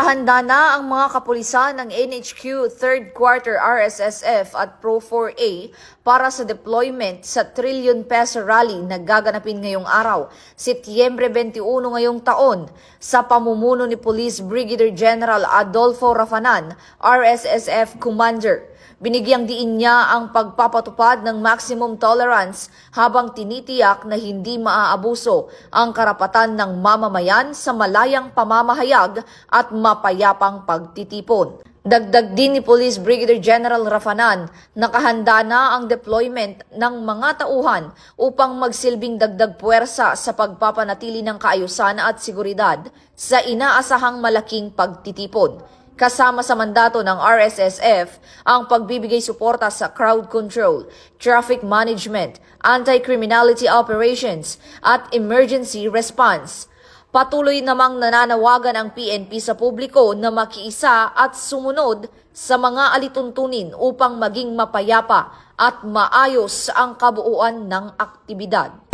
Nakahanda na ang mga kapulisan ng NHQ 3rd Quarter RSSF at Pro 4A para sa deployment sa trillion peso rally na gaganapin ngayong araw, Setyembre 21 ngayong taon, sa pamumuno ni Police Brigadier General Adolfo Rafanan, RSSF Commander. Binigyang diin niya ang pagpapatupad ng maximum tolerance habang tinitiyak na hindi maaabuso ang karapatan ng mamamayan sa malayang pamamahayag at mapayapang pagtitipon. Dagdag din ni Police Brigadier General Rafanan, nakahanda na ang deployment ng mga tauhan upang magsilbing dagdag puwersa sa pagpapanatili ng kaayusan at seguridad sa inaasahang malaking pagtitipon. Kasama sa mandato ng RSSF ang pagbibigay suporta sa crowd control, traffic management, anti-criminality operations at emergency response. Patuloy namang nananawagan ang PNP sa publiko na makiisa at sumunod sa mga alituntunin upang maging mapayapa at maayos ang kabuuan ng aktibidad.